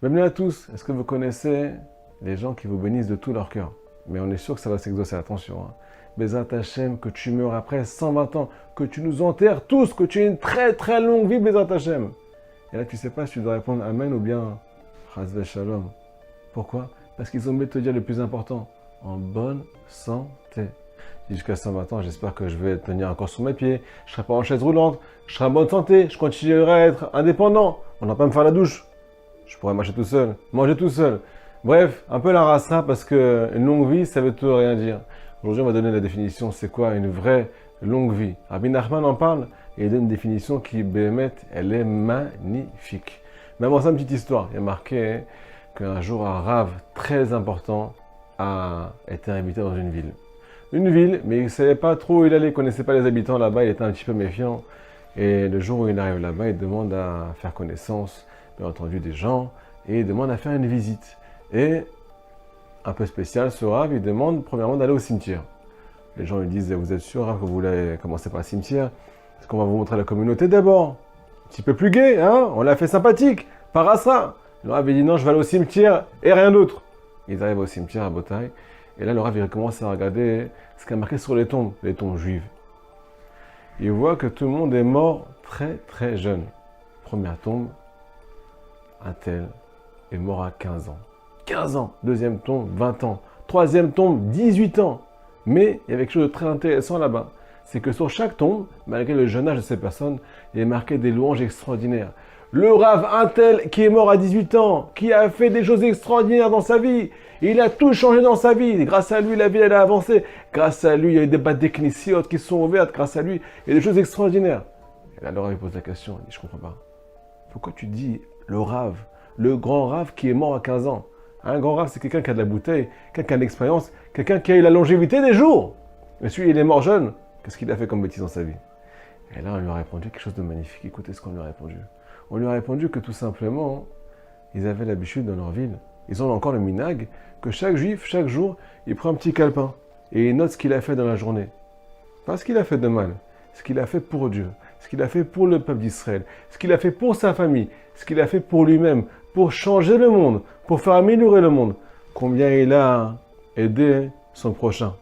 Bienvenue à tous. Est-ce que vous connaissez les gens qui vous bénissent de tout leur cœur? Mais on est sûr que ça va s'exaucer, attention. Bézat Hachem, que tu meurs après 120 ans, que tu nous enterres tous, que tu aies une très très longue vie, Bézat Hachem. Et là, tu sais pas si tu dois répondre Amen ou bien Chas Shalom. Pourquoi? Parce qu'ils ont oublié de te dire le plus important, en bonne santé. Jusqu'à 120 ans, j'espère que je vais tenir encore sur mes pieds, je ne serai pas en chaise roulante, je serai en bonne santé, je continuerai à être indépendant, on n'a pas à me faire la douche. Je pourrais marcher tout seul, manger tout seul. Bref, un peu la rasa parce que une longue vie, ça veut tout et rien dire. Aujourd'hui, on va donner la définition, c'est quoi une vraie longue vie. Rabbi Nachman en parle et il donne une définition qui, bémet, elle est magnifique. Mais avant ça, une petite histoire. Il y a marqué qu'un jour, un rave très important a été invité dans une ville. Une ville, mais il ne savait pas trop où il allait, il ne connaissait pas les habitants là-bas, il était un petit peu méfiant. Et le jour où il arrive là-bas, il demande à faire connaissance, bien entendu, des gens, et il demande à faire une visite. Et, un peu spécial, ce Rav, il demande premièrement d'aller au cimetière. Les gens lui disent, vous êtes sûr, Rav, que vous voulez commencer par le cimetière? Est-ce qu'on va vous montrer la communauté d'abord? Un petit peu plus gai, hein? On l'a fait sympathique, par Asra. Le Rav, il dit, non, je vais aller au cimetière et rien d'autre. Ils arrivent au cimetière à Botaï, et là, le Rav, il commence à regarder ce qu'il y a marqué sur les tombes juives. Il voit que tout le monde est mort très très jeune. Première tombe, un tel est mort à 15 ans. 15 ans. Deuxième tombe, 20 ans. Troisième tombe, 18 ans. Mais il y avait quelque chose de très intéressant là-bas. C'est que sur chaque tombe, malgré le jeune âge de ces personnes, il est marqué des louanges extraordinaires. Le Rav un tel qui est mort à 18 ans, qui a fait des choses extraordinaires dans sa vie. Il a tout changé dans sa vie. Grâce à lui, la vie elle a avancé. Grâce à lui, il y a eu des bâtes d'écnissiotes qui se sont ouvertes. Grâce à lui, il y a des choses extraordinaires. Et là, le Rav il pose la question. Il dit, je comprends pas. Pourquoi tu dis le Rav, le grand Rav qui est mort à 15 ans? Un grand Rav, c'est quelqu'un qui a de la bouteille, quelqu'un qui a de l'expérience, quelqu'un qui a eu la longévité des jours. Mais celui, il est mort jeune. Qu'est-ce qu'il a fait comme bêtise dans sa vie? Et là, on lui a répondu quelque chose de magnifique. Écoutez ce qu'on lui a répondu. On lui a répondu que tout simplement, ils avaient l'habitude dans leur ville. Ils ont encore le minag que chaque juif, chaque jour, il prend un petit calepin et il note ce qu'il a fait dans la journée. Pas ce qu'il a fait de mal, ce qu'il a fait pour Dieu, ce qu'il a fait pour le peuple d'Israël, ce qu'il a fait pour sa famille, ce qu'il a fait pour lui-même, pour changer le monde, pour faire améliorer le monde. Combien il a aidé son prochain,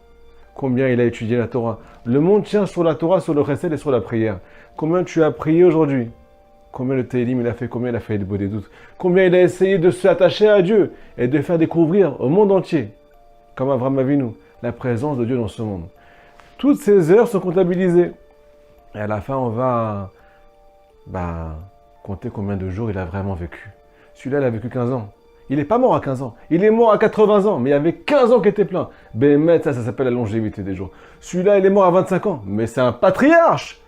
combien il a étudié la Torah. Le monde tient sur la Torah, sur le chesed et sur la prière. Combien tu as prié aujourd'hui? Combien le Télim il a fait, combien il a fait le beau des doutes, combien il a essayé de s'attacher à Dieu et de faire découvrir au monde entier, comme Avraham Avinu, la présence de Dieu dans ce monde. Toutes ces heures sont comptabilisées. Et à la fin, on va compter combien de jours il a vraiment vécu. Celui-là, il a vécu 15 ans. Il n'est pas mort à 15 ans. Il est mort à 80 ans, mais il y avait 15 ans qui étaient pleins. Bémet, ça s'appelle la longévité des jours. Celui-là, il est mort à 25 ans, mais c'est un patriarche.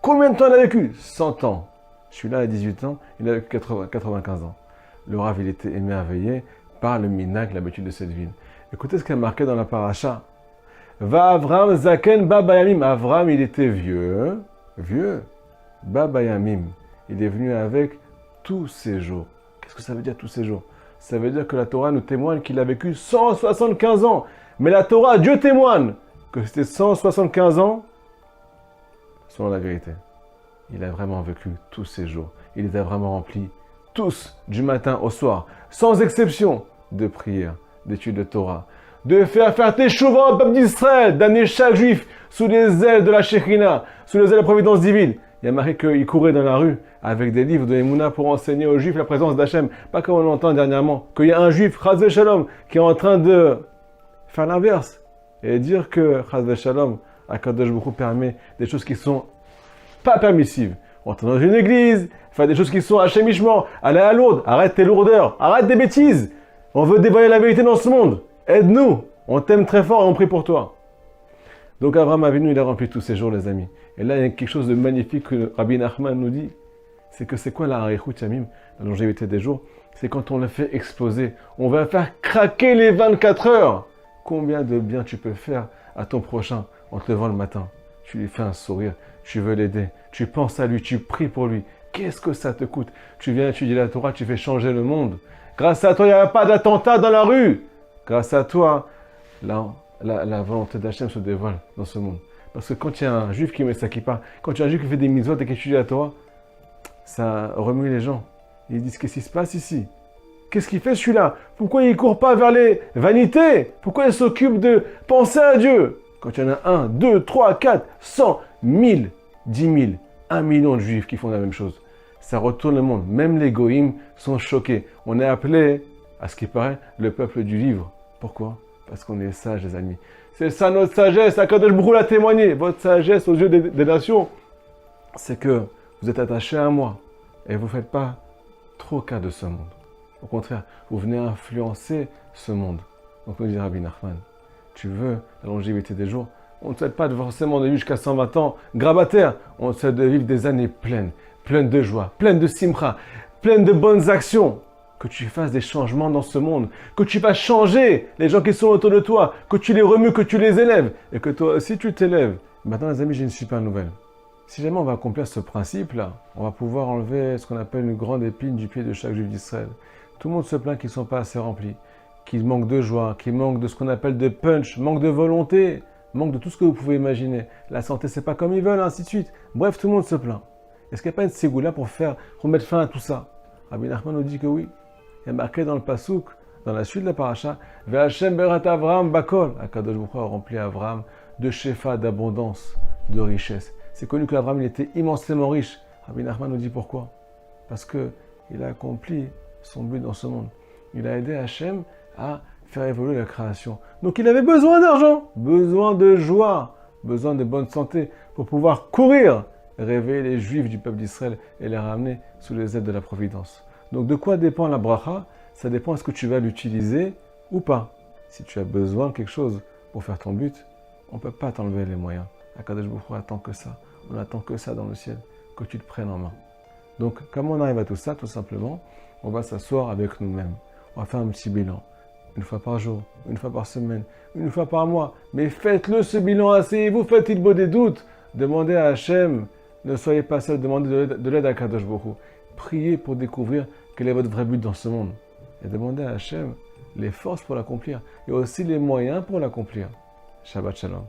Combien de temps il a vécu? 100 ans. Celui-là, à 18 ans, il a vécu 95 ans. Le Rav, il était émerveillé par le minag, l'habitude de cette ville. Écoutez ce qu'il y a marqué dans la paracha. Va Avram Zaken Babayamim. Avram, il était vieux. Babayamim. Il est venu avec tous ses jours. Qu'est-ce que ça veut dire tous ses jours? Ça veut dire que la Torah nous témoigne qu'il a vécu 175 ans. Mais la Torah, Dieu témoigne que c'était 175 ans selon la vérité. Il a vraiment vécu tous ces jours. Il les a vraiment remplis, tous, du matin au soir, sans exception, de prière, d'études de Torah, de faire teshuva au peuple d'Israël, d'amener chaque juif sous les ailes de la Shekhina, sous les ailes de la providence divine. Il y a marqué qu'il courait dans la rue avec des livres de Emouna pour enseigner aux juifs la présence d'Hachem. Pas comme on l'entend dernièrement, qu'il y a un juif, Chaz Shalom, qui est en train de faire l'inverse et dire que Chaz Shalom, Akadosh Baruch Hu permet des choses qui sont pas permissive. Entrer dans une église, faire des choses qui sont hachémichement, aller à Lourdes, arrête tes lourdeurs, arrête des bêtises. On veut dévoiler la vérité dans ce monde. Aide-nous. On t'aime très fort et on prie pour toi. Donc Avraham Avinu, il a rempli tous ces jours, les amis. Et là, il y a quelque chose de magnifique que Rabbi Nachman nous dit. C'est que c'est quoi la Arichut Yamim, la longévité des jours? C'est quand on le fait exploser. On va faire craquer les 24 heures. Combien de bien tu peux faire à ton prochain en te levant le matin? Tu lui fais un sourire, tu veux l'aider, tu penses à lui, tu pries pour lui. Qu'est-ce que ça te coûte? Tu viens étudier la Torah, tu fais changer le monde. Grâce à toi, il n'y a pas d'attentat dans la rue. Grâce à toi, la volonté d'Hachem se dévoile dans ce monde. Parce que quand il y a un juif qui met sa kippa, quand il y a un juif qui fait des mitzvot et qui étudie la Torah, ça remue les gens. Ils disent qu'est-ce qui se passe ici? Qu'est-ce qu'il fait celui-là? Pourquoi il ne court pas vers les vanités? Pourquoi il s'occupe de penser à Dieu? Quand il y en a 1, 2, 3, 4, 100, 1000, 10 000, 1 million de juifs qui font la même chose. Ça retourne le monde. Même les goïms sont choqués. On est appelé, à ce qui paraît, le peuple du livre. Pourquoi? Parce qu'on est sages, les amis. C'est ça notre sagesse. Akadosh Baruch Hu l'a témoigné. Votre sagesse aux yeux des nations, c'est que vous êtes attachés à moi et vous ne faites pas trop cas de ce monde. Au contraire, vous venez influencer ce monde. Donc nous dit Rabbi Nachman, tu veux la longévité des jours? On ne souhaite pas forcément de vivre jusqu'à 120 ans grabataire. On souhaite de vivre des années pleines, pleines de joie, pleines de simcha, pleines de bonnes actions. Que tu fasses des changements dans ce monde, que tu vas changer les gens qui sont autour de toi, que tu les remues, que tu les élèves, et que toi aussi tu t'élèves. Maintenant les amis, j'ai une super nouvelle. Si jamais on va accomplir ce principe-là, on va pouvoir enlever ce qu'on appelle une grande épine du pied de chaque juif d'Israël. Tout le monde se plaint qu'ils ne sont pas assez remplis, qu'ils manquent de joie, qu'ils manquent de ce qu'on appelle de punch, manquent de volonté, manquent de tout ce que vous pouvez imaginer. La santé, c'est pas comme ils veulent, ainsi de suite. Bref, tout le monde se plaint. Est-ce qu'il n'y a pas une ségoula pour mettre fin à tout ça? Rabbi Nachman nous dit que oui. Il y a marqué dans le Passouk, dans la suite de la paracha, Ve'Hashem berat Avraham bakol. Akadosh Baruch Hu a rempli Avraham de shefa, d'abondance, de richesse. C'est connu qu'Avraham il était immensément riche. Rabbi Nachman nous dit pourquoi? Parce qu'il a accompli son but dans ce monde. Il a aidé Hachem à faire évoluer la création. Donc il avait besoin d'argent, besoin de joie, besoin de bonne santé pour pouvoir courir, réveiller les Juifs du peuple d'Israël et les ramener sous les aides de la Providence. Donc de quoi dépend la bracha? Ça dépend est-ce que tu vas l'utiliser ou pas. Si tu as besoin de quelque chose pour faire ton but, on ne peut pas t'enlever les moyens. Akadosh Baruch Hu attend que ça. On attend que ça dans le ciel, que tu te prennes en main. Donc, comment on arrive à tout ça? Tout simplement, on va s'asseoir avec nous-mêmes. On va faire un petit bilan. Une fois par jour, une fois par semaine, une fois par mois. Mais faites-le ce bilan, asseyez-vous, faites-il beau des doutes. Demandez à Hachem, ne soyez pas seul, demandez de l'aide à Kadosh Baruch Hu. Priez pour découvrir quel est votre vrai but dans ce monde. Et demandez à Hachem les forces pour l'accomplir et aussi les moyens pour l'accomplir. Shabbat Shalom.